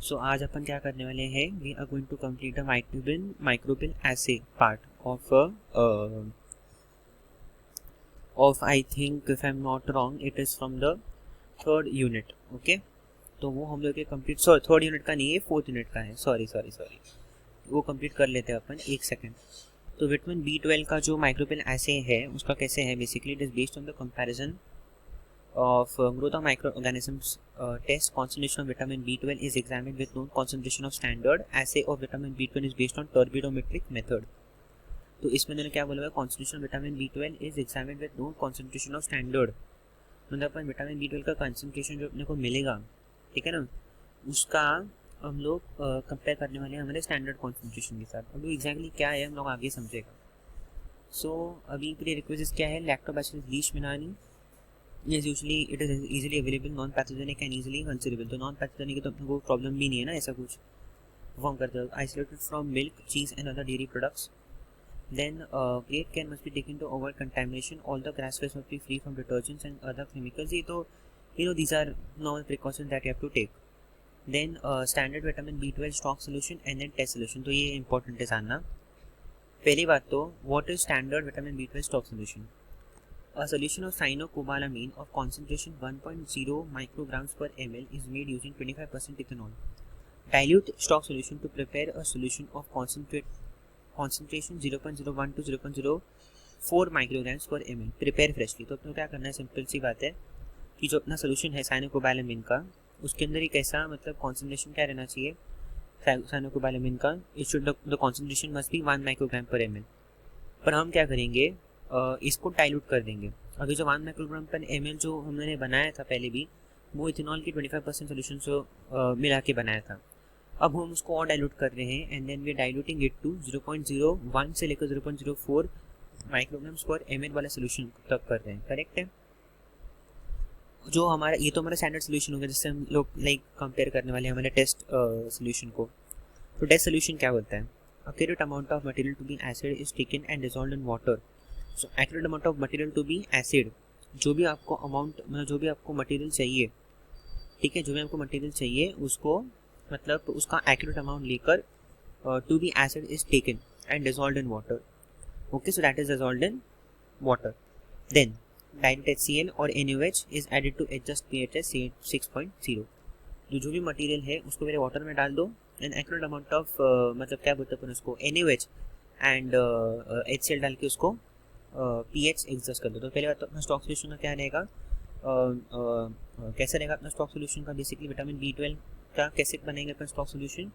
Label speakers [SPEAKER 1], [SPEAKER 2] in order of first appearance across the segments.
[SPEAKER 1] सो आज अपन क्या करने वाले हैं, we are going to complete a microbial assay part of I think if I am not wrong it is from the third unit. Okay, तो वो हम लोग के कंप्लीट, सॉरी थर्ड यूनिट का नहीं है, फोर्थ यूनिट का है, सॉरी, वो कंप्लीट कर लेते हैं अपन। एक सेकेंड। तो विटामिन B12 का जो माइक्रोबियल एसे है उसका कैसे है, basically it is based on the comparison of growth of microorganisms. Test concentration of vitamin B12 is examined with known concentration of standard assay of vitamin B12 is based on turbidometric method. तो इसमें मैंने क्या बोला है, concentration of vitamin B12 is examined with known concentration of standard. मतलब अपन vitamin B12 का concentration जो अपने को मिलेगा, ठीक है ना, उसका हम लोग कंपेयर करने वाले हैं हमारे स्टैंडर्ड कॉन्सेंट्रेशन के साथ। अब एग्जैक्टली क्या है हम लोग आगे समझेगा। सो अभी प्री रिक्वेस्ट क्या है, lactobacillus लीशमैनियाई Yes, usually it is easily available, non-pathogenic and easily considerable. तो नॉन पैथोजेनिक तो अपने को प्रॉब्लम भी नहीं है ना, ऐसा कुछ परफॉर्म करते हो। Isolated from milk, cheese and other dairy products. Then great care must be taken to avoid contamination. All the glassware must be free from detergents and other chemicals. ये तो these are normal precautions that you have to take. Then standard vitamin B12 stock solution and then test solution. तो ये important है जानना। पहली बात तो what is standard vitamin B12 stock solution? A solution of cyanocobalamin of concentration 1.0 micrograms per ml is made using 25% ethanol. Dilute stock solution to prepare a solution of concentration 0.01 to 0.04 micrograms per ml. Prepare freshly. तो अपने को क्या करना है, simple सी बात है कि जो अपना सोल्यूशन है साइनोकोबालामिन का, उसके अंदर एक ऐसा मतलब कॉन्सेंट्रेशन क्या रहना चाहिए साइनोकोबालामिन का, it should the concentration must be 1 microgram पर ml। पर हम क्या करेंगे, इसको डाइल्यूट कर देंगे। अभी जो 1 माइक्रोग्राम पर ml जो हमने बनाया था पहले भी, वो इथेनॉल की 25% सोल्यूशन से मिला के बनाया था। अब हम उसको और डाइल्यूट कर रहे हैं and then we are diluting it to 0.01 से लेकर 0.04 माइक्रोग्राम्स पर ml वाला सोल्यूशन तक कर रहे हैं। करेक्ट है। जो हमारा ये तो हमारा स्टैंडर्ड सोल्यूशन हो गया जिससे हम लोग लाइक कंपेयर करने वाले हैं हमारे टेस्ट सोल्यूशन को। तो टेस्ट सोल्यूशन क्या होता है, accurate amount of material to be acid is taken and dissolved in water. So accurate amount of material to be acid, जो भी आपको अमाउंट मतलब जो भी आपको मटेरियल चाहिए, ठीक है, जो भी आपको मटेरियल चाहिए उसको मतलब उसका एक्यूरेट अमाउंट लेकर to be acid is taken and dissolved in water. Okay, so that is dissolved in water. Then dilute HCl और NaOH is added to adjust pH as 6.0। जो भी मटेरियल है उसको मेरे वाटर में डाल दो एंड एक्यूरेट अमाउंट ऑफ मतलब क्या बोलते हैं उसको, NaOH एंड HCl डाल के उसको pH एडजस्ट कर दो। तो पहले बात तो अपना स्टॉक सोल्यूशन का क्या रहेगा, कैसे रहेगा अपना स्टॉक सोल्यूशन का, बेसिकली विटामिन B12 का कैसे बनेंगे अपना स्टॉक सोल्यूशन,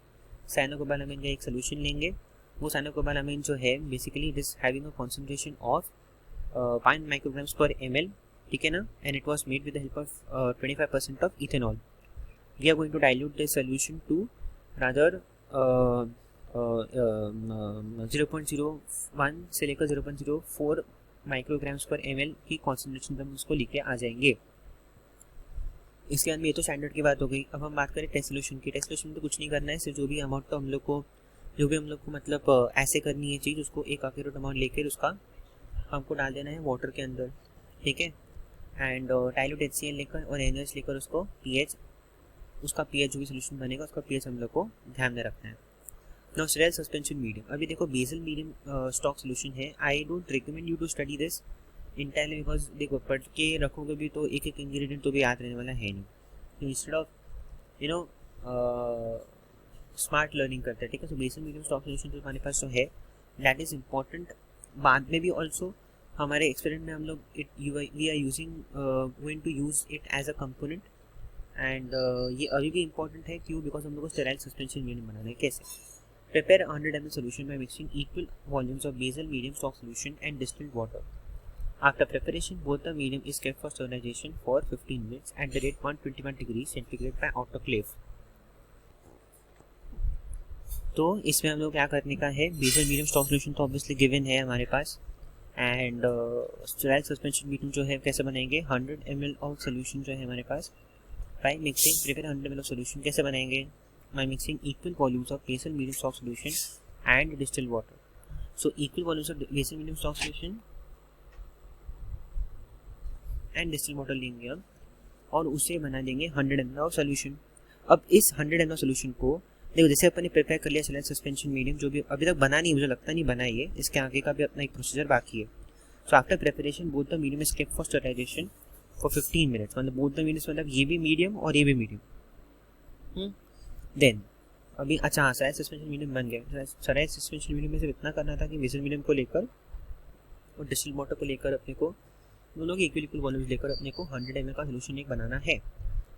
[SPEAKER 1] साइनोकोबालामिन का एक सोल्यूशन लेंगे। वो साइनोकोबालामिन जो है basically it is having a concentration of 5 micrograms per ml, ठीक है ना, and it was made with the help of 25% of ethanol. We are going to dilute this solution to rather 0.01 से लेकर 0.04 micrograms per ml की concentration तक उसको लेके आ जाएंगे। इसके बाद में ये तो स्टैंडर्ड की बात हो गई। अब हम बात करें टेस्ट सोल्यूशन की। टेस्ट सोल्यूशन तो कुछ नहीं करना है, सिर्फ जो भी अमाउंट तो हम लोग को मतलब ऐसे करनी है चीज़, उसको एक एक्यूरेट अमाउंट लेकर उसका हमको डाल देना है वाटर के अंदर, ठीक है, एंड डाइल्यूट HCl लेकर और NaOH लेकर उसको pH, उसका pH जो भी सोल्यूशन बनेगा उसका pH हम लोग को ध्यान में रखना है। नाउ स्टेराइल सस्पेंशन मीडियम, अभी देखो बेसल मीडियम स्टॉक सोल्यूशन है। I don't recommend you to study this entirely because देखो पढ़ के रखोगे भी तो एक एक इंग्रेडिएंट तो भी याद रहने वाला है नहीं। तो इंस्टेड ऑफ स्मार्ट लर्निंग करते हैं, ठीक है। सो बेसल मीडियम स्टॉक सोल्यूशन जो हमारे पास जो है दैट इज इम्पॉर्टेंट। बाद में भी ऑल्सो हमारे एक्सपेरिमेंट में हम लोग we are using going to use it as a component and ये अभी भी इम्पॉर्टेंट है। क्यों? बिकॉज हम लोग को स्टेराइल सस्पेंशन मीडियम बनाना है। कैसे? Prepare 100 ml solution by mixing equal volumes of basal medium stock solution and distilled water. After preparation, both the medium is kept for sterilization for 15 minutes at the rate 121 degrees centigrade by autoclave. तो इसमें हम लोग क्या करने का है, basal medium stock solution तो obviously given है हमारे पास एंड स्टेराइल सस्पेंशन मीडियम जो है कैसे बनाएंगे, 100 ml ऑफ सोल्यूशन जो है हमारे पास by mixing prepare 100 ml of solution कैसे बनाएंगे, by mixing equal volumes of basal medium stock solution and distilled water. So equal volumes of basal medium stock solution and distilled water लेंगे हम और उसे बना देंगे 100 ml of solution। अब इस 100 ml सोल्यूशन को देखो, जैसे अपन ने प्रिपेयर कर लिया सैलाइन सस्पेंशन मीडियम, जो भी अभी तक बना नहीं, मुझे लगता नहीं बना ये, इसके आगे का भी अपना एक प्रोसीजर बाकी है. So after preparation both the medium is kept for sterilization for 15 minutes. मतलब बोथ द मीडियम मतलब ये भी मीडियम और ये भी मीडियम. देन अभी अच्छा हाँ, सैलाइन सस्पेंशन मीडियम बन गया. सैलाइन सस्पेंशन मीडियम में सिर्फ इतना करना था कि वेसल मीडियम को लेकर और डिस्टिल वाटर को लेकर अपने को दोनों की इक्वल वॉल्यूम्स लेकर अपने को 100 ml का सोल्यूशन एक बनाना है.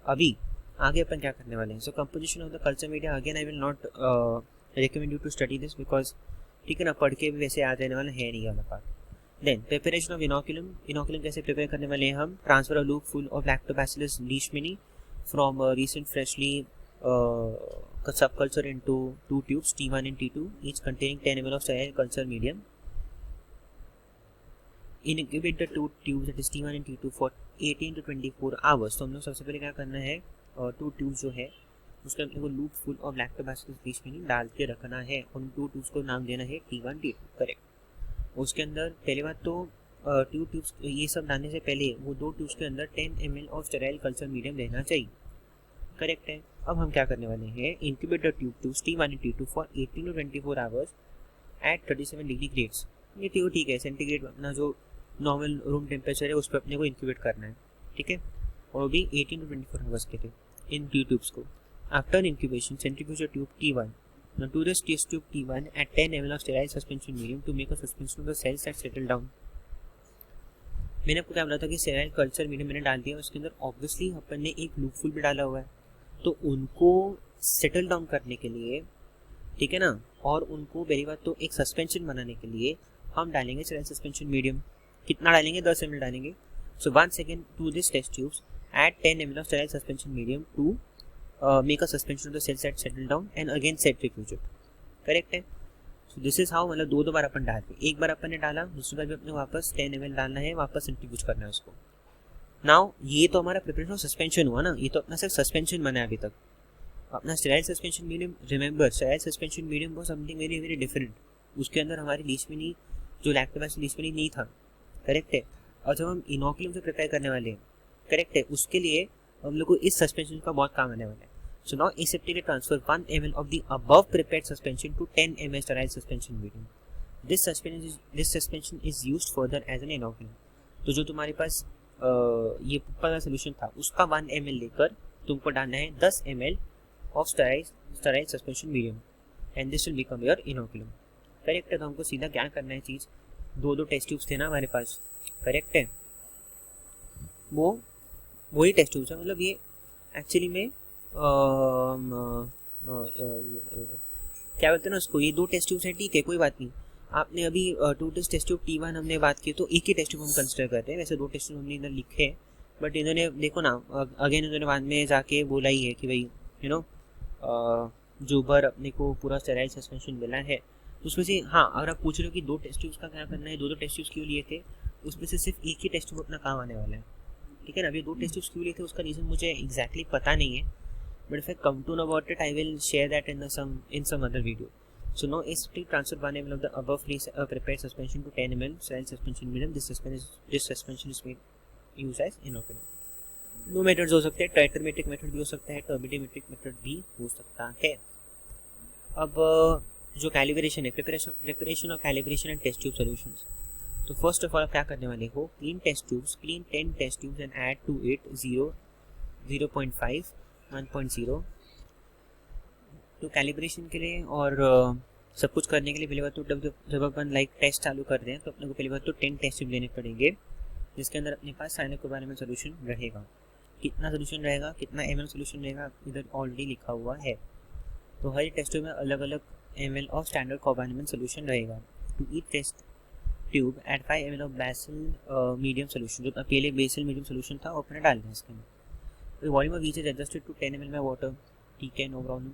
[SPEAKER 1] अभी आगे अपन क्या करने वाले हैं. So composition of the culture media, again I will not recommend you to study this because ठीक है ना, पढ़ के भी वैसे याद रहने वाला है नहीं वाला part. Then preparation of inoculum. Inoculum कैसे प्रिपेयर करने वाले हैं हम. Transfer a loop full of Lactobacillus leichmannii from recent freshly sub culture into 2 tubes T1 and T2 each containing 10 ml of sterile culture medium. Incubate the 2 tubes that is T1 and T2 for 18 to 24 hours. तो हम लोग सबसे पहले क्या करना है, 2 tubes जो है उसके अपने को लूप फुल ऑफ लैक्टोबैसिलस लीशमैनी डाल के रखना है. उन 2 ट्यूब्स को नाम देना है T1 T2. करेक्ट. उसके अंदर पहली बात तो 2 ट्यूब्स ये सब डालने से पहले वो 2 ट्यूब्स के अंदर 10 ml of sterile culture medium रहना चाहिए. करेक्ट है. अब हम क्या करने वाले हैं, incubate the tube tubes T1 and T2 for 18 to 24 hours at 37 degree grades. ये तो ठीक है, सेंटीग्रेड अपना जो नॉर्मल रूम टेम्परेचर है उस पर अपने को इंक्यूबेट करना है. ठीक है. और वो भी 18 to 24 आवर्स के लिए इन 2 ट्यूब्स को. After incubation centrifuge tube T1 now to this test tube T1 at 10 ml of sterile suspension medium to make a suspension of the cells that settle down. मैंने आपको क्या बोला था कि स्टेराइल कल्चर मीडियम मैंने डाल दिया, उसके अंदर ऑब्वियसली अपन ने एक लूप फुल भी डाला हुआ है, तो उनको सेटल डाउन करने के लिए, ठीक है ना, और उनको पहली बात तो एक सस्पेंशन बनाने के लिए हम डालेंगे स्टेराइल सस्पेंशन मीडियम. कितना डालेंगे, 10 ml डालेंगे. So 1 second to this test tubes at 10 ml of sterile suspension medium to make a suspension of the cells that settle down and again centrifuge it. Correct है. So this is how, मतलब 2 बार अपन डालते हैं. एक बार अपन ने डाला, दूसरी बार भी अपने वापस 10 ml डालना है, वापस सेंट्रीफ्यूज करना है उसको. नाउ ये तो हमारा प्रिपरेशन ऑफ सस्पेंशन हुआ ना, ये तो अपना सिर्फ सस्पेंशन बना है अभी तक. अपना sterile suspension medium, remember sterile suspension medium वो समथिंग वेरी वेरी डिफरेंट. उसके अंदर हमारी लीशमैनी जो लैक्टोबैसिलस लीशमैनी नहीं था. करेक्ट है. और जब हम इनोकुलम से प्रिपेयर करने वाले हैं, करेक्ट है, उसके लिए हम लोग को इस सस्पेंशन का बहुत काम आने वाला है. So now aseptically transfer 1 ml of the above prepared suspension to 10 ml sterile suspension medium. This suspension is used further as an inoculum. तो जो तुम्हारे पास ये वाला सोल्यूशन था उसका 1 ml लेकर तुमको डालना है 10 ml of sterile suspension medium and this will become your inoculum. Correct है. तो हमको सीधा क्या करना है चीज़, 2 टेस्ट ट्यूब्स थे ना हमारे पास. करेक्ट है. वही टेस्ट ट्यूब्स है, मतलब ये एक्चुअली में क्या बोलते हैं ना उसको, ये 2 टेस्ट ट्यूब्स हैं. ठीक है, कोई बात नहीं. आपने अभी 2 टेस्ट ट्यूब T1 हमने बात की तो एक ही टेस्ट ट्यूब हम कंसिडर करते हैं. वैसे 2 टेस्ट ट्यूब हमने इधर लिखे हैं, बट इन्होंने देखो ना अगेन इन्होंने बाद में जाके बोला ही है कि भाई यू नो जो बार अपने को पूरा स्टेराइल सस्पेंशन मिला है उसमें से, हाँ अगर आप पूछ रहे हो कि 2 टेस्ट ट्यूब्स का क्या करना है, 2 टेस्ट ट्यूब्स क्यों लिए थे, उसमें से सिर्फ एक ही टेस्ट ट्यूब अपना काम आने वाला है. ठीक है ना. अभी 2 टेस्ट ट्यूब्स क्यों लिए थे उसका रीज़न मुझे एग्जैक्टली पता नहीं है, but if I come to know about it, I will share that in some other video. So now aseptic transfer 1 ml of the above prepared suspension to 10 ml sterile suspension medium. This suspension is made use as inoculum. 2 methods हो सकते हैं, ट्राइटरमेट्रिक method भी हो सकता है, टर्बिडीमेट्रिक method भी हो सकता है. अब जो कैलिब्रेशन है, preparation of calibration and test tube solutions. तो फर्स्ट ऑफ ऑल क्या करने वाले हो, clean 10 test tubes and add to it 0.5 1.0 तो कैलिब्रेशन के लिए और सब कुछ करने के लिए पहली बात तो जब अपन लाइक टेस्ट चालू कर रहे हैं तो अपने को पहली बात तो 10 टेस्ट ट्यूब लेने पड़ेंगे, जिसके अंदर अपने पास साइनोकोबालामिन सोल्यूशन रहेगा. कितना सोल्यूशन रहेगा, कितना ml सोल्यूशन रहेगा इधर ऑलरेडी लिखा हुआ है. तो हर टेस्ट ट्यूब में अलग अलग ml of standard cobalamin solution रहेगा. To each test tube at 5 ml of basal medium solution, जो पहले बेसल मीडियम सोल्यूशन था वो अपने डालना है इसके अंदर. Volume of each is adjusted to 10 ml में वाटर. ठीक है, नो प्रॉब्लम.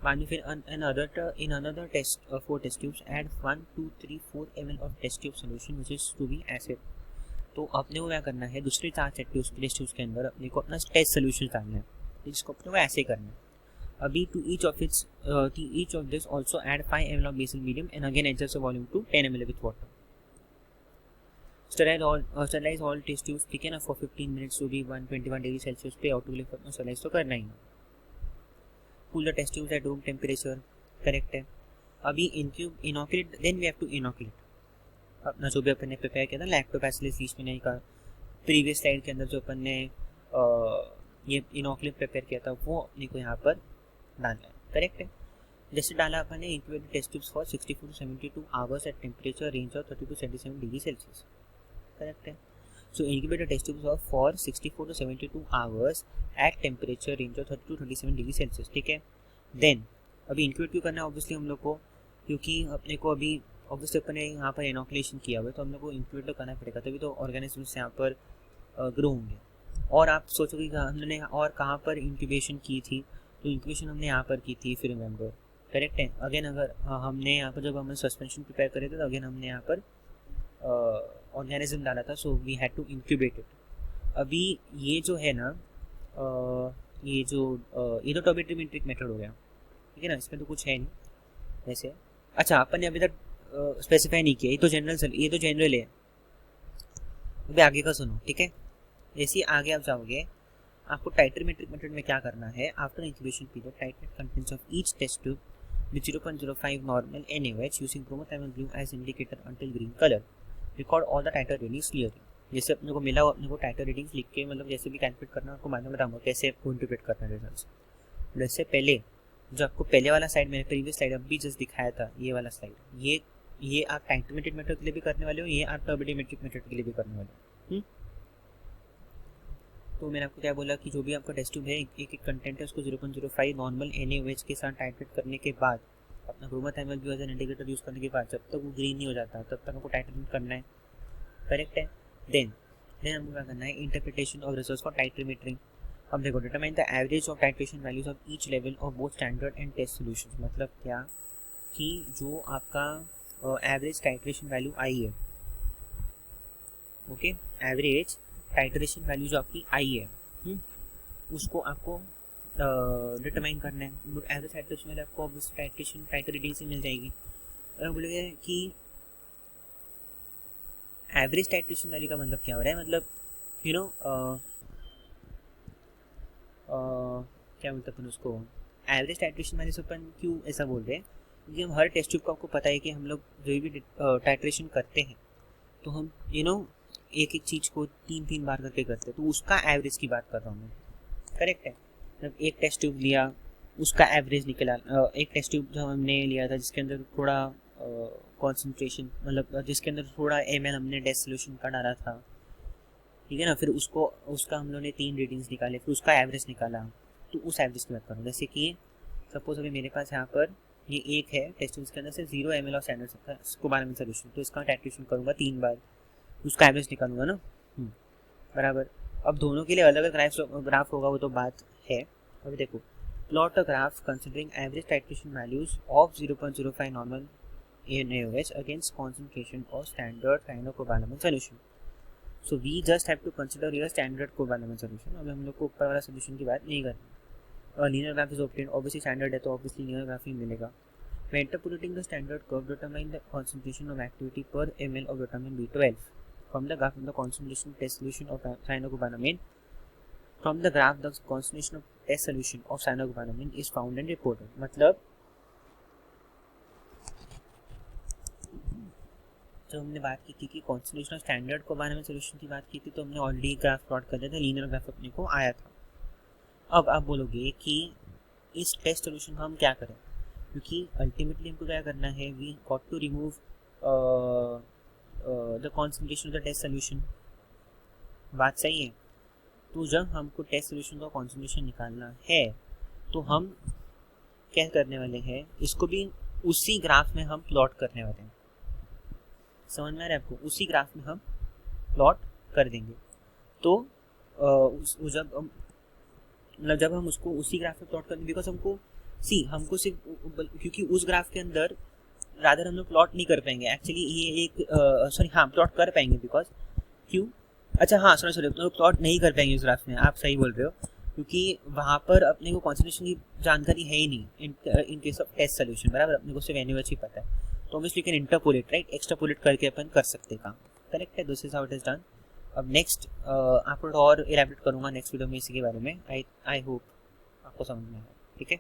[SPEAKER 1] बाद में फिर in another test 4 test tubes add 1 2 3 4 ml of test tube solution which is to be acid. तो अपने को क्या करना है, दूसरे 4 टेस्ट ट्यूब्स के अंदर अपने को अपना टेस्ट सोल्यूशन डालना है, जिसको अपने को ऐसे करना है. अभी to each of this also add 5 ml of basal medium and again adjust the volume to 10 ml with water. Sterilize all test tubes. ठीक है ना, for 15 minutes to be 121 degree Celsius पे आउट टू स्टरलाइज तो करना ही है. Cool the test tubes at room temperature, correct है। अभी inoculate, then we have to inoculate अपना जो भी अपन ने प्रिपेयर किया था लैक्टोबैसिलस लीशमैनियाई का प्रीवियस स्लाइड के अंदर जो अपन ने ये इनोकुलेट प्रिपेयर किया था वो अपने को यहाँ पर डालना है, करेक्ट है। जैसे डाला अपन ने incubated test tubes for 64 to 72 hours at temperature range of 30 to 77 degree Celsius, correct है। So incubated test tubes for 64 to 72 hours at temperature range of 30 to 37 degree Celsius, ठीक है। देन अभी इंक्यूबेट क्यों करना है ऑब्वियसली हम लोग को, क्योंकि अपने को अभी ऑब्वियसली अपन ने यहाँ पर इनोकुलेशन किया हुआ है तो हम लोग को इंक्यूबेट तो करना पड़ेगा, तभी तो ऑर्गेनिजम्स यहाँ पर ग्रो होंगे। और आप सोचोगे कि हमने और कहाँ पर इंक्यूबेशन की थी, तो इंक्यूबेशन हमने यहाँ पर की थी, फिर रिमेंबर, करेक्ट है। अगेन अगर हमने यहाँ पर जब हमने सस्पेंशन प्रिपेयर करे थे तो अगेन हमने यहाँ पर ऑर्गेनिज्म डाला था, so we had to incubate it. अभी ये जो है ना ये तो टर्बोट्रीमेट्रिक मेथड हो गया, ठीक है ना, इसमें तो कुछ है नहीं वैसे। अच्छा अपन ने अभी तक स्पेसिफाई नहीं किया, ये तो जनरल है। अभी आगे का सुनो, ठीक है। जैसे ही आगे आप जाओगे आपको टाइट्रीमेट्रिक मेथड में क्या करना है, after incubation period titrate contents of each test tube with 0.05 normal NaOH using chromothermal blue as indicator until green color, record all the titer readings clearly। जैसे अपने को मिला अपने को टाइटर रीडिंग्स लिख के मतलब जैसे भी कैलकुलेट करना आपको बाद में बताऊंगा कैसे आपको इंटरप्रेट करना है रिजल्ट्स। वैसे पहले जो आपको पहले वाला साइड मैंने प्रीवियस स्लाइड अभी जस्ट दिखाया था, ये वाला स्लाइड, ये आप टाइट्रीमेट्रिक मेथड के लिए भी करने वाले हो, ये आप टर्बोट्रीमेट्रिक मेथड के लिए भी करने वाले हो। तो मैंने आपको क्या बोला कि जो भी आपका टेस्ट ट्यूब है एक कंटेंट है उसको 0.05 नॉर्मल NaOH के साथ टाइट्रेट करने के बाद अपना chromothermal view as an indicator use करने के बाद जब तक वो ग्रीन नहीं हो जाता तब तक आपको टाइट्रेट करना है, करेक्ट है। देन हमको क्या करना है, interpretation of results for titrimetry. अब देखो determine the average of titration values of each level of both standard and test solution. मतलब क्या कि जो आपका एवरेज टाइट्रेशन वैल्यू आई है, ओके, एवरेज टाइट्रेशन वैल्यू जो आपकी आई है उसको आपको डिटरमाइन करना है। एवरेज टाइट्रेशन वैल्यू आपको टाइटर रीडिंग से मिल जाएगी। अगर बोलेंगे कि एवरेज टाइट्रेशन वैल्यू का मतलब क्या हो रहा है, मतलब यू नो क्या बोलते अपन उसको, एवरेज टाइट्रेशन वैल्यू से अपन क्यों ऐसा बोल रहे हैं, क्योंकि हम हर टेस्ट ट्यूब को आपको पता है कि हम लोग जो भी टाइट्रेशन करते हैं तो हम एक एक चीज़ को 3 बार करके करते हैं, तो उसका एवरेज की बात कर रहा हूँ मैं, करेक्ट है। जब एक टेस्ट ट्यूब लिया उसका एवरेज निकला, एक टेस्ट ट्यूब जो हमने लिया था जिसके अंदर थोड़ा कॉन्सेंट्रेशन मतलब जिसके अंदर थोड़ा ml हमने डेस्ट सोल्यूशन का डाला था, ठीक है ना, फिर उसका हम लोगों ने 3 रीडिंग्स निकाले, फिर उसका एवरेज निकाला, तो उस एवरेज की बात करूँ। जैसे कि सपोज अभी मेरे पास यहाँ पर ये एक है टेस्ट ट्यूब के अंदर से 0 ml ऑफ स्टैंडर्ड स्कोबालामिन सोल्यूशन, तो इसका टाइट्रेशन करूँगा 3 बार, उसका एवरेज निकालूंगा ना, बराबर। अब दोनों के लिए अलग अलग ग्राफ होगा वो तो बात है। अभी देखो plot a graph considering average titration values of 0.05 normal NaOH against concentration of standard cyanocobalamin solution. So we just have to consider your standard cobalamin solution. अब हम लोग को ऊपर वाला सोल्यूशन की बात नहीं करनी। और linear graph is obtained, obviously standard है तो ऑब्वियसली लीनियर ग्राफ ही मिलेगा। By interpolating the standard curve, determine the concentration of activity per ml of vitamin B12 from the graph of the concentration test solution of cyanocobalamin. From the graph, the concentration of test solution of cyanocobalamin is found and reported. मतलब जब हमने बात की थी कि concentration of standard cobalamin solution की बात की थी तो हमने ऑलरेडी ग्राफ प्लॉट कर दिया था, लीनियर ग्राफ अपने को आया था। अब आप बोलोगे कि इस टेस्ट सोल्यूशन को हम क्या करें, क्योंकि अल्टीमेटली हमको क्या करना है, we got to remove the concentration of the test solution. बात सही है। तो जब हमको टेस्ट सोल्यूशन का कॉन्सेंट्रेशन निकालना है तो हम क्या करने वाले हैं, इसको भी उसी ग्राफ में हम प्लॉट करने वाले हैं। समझ में आ रहा है आपको, उसी ग्राफ में हम प्लॉट कर देंगे। तो जब हम उसको उसी ग्राफ में प्लॉट करेंगे, बिकॉज हमको सिर्फ क्योंकि उस ग्राफ के अंदर रादर हम लोग प्लॉट नहीं कर पाएंगे एक्चुअली, ये एक प्लॉट कर पाएंगे बिकॉज क्यों, अच्छा हाँ सॉरी प्लॉट नहीं कर पाएंगे उस ग्राफ में, आप सही बोल रहे हो, क्योंकि वहाँ पर अपने को कॉन्सेंट्रेशन की जानकारी है ही नहीं in case of test solution, बराबर। अपने को सिर्फ NaOH ही पता है, तो हम इसलिए कैन इंटरपोलेट, राइट, एक्स्ट्रापोलेट करके अपन कर सकते काम, करेक्ट है। This is how it is done. अब नेक्स्ट आपको और इलैबोरेट करूँगा नेक्स्ट वीडियो में इसी के बारे में। आई होप आपको समझ में आया, ठीक है।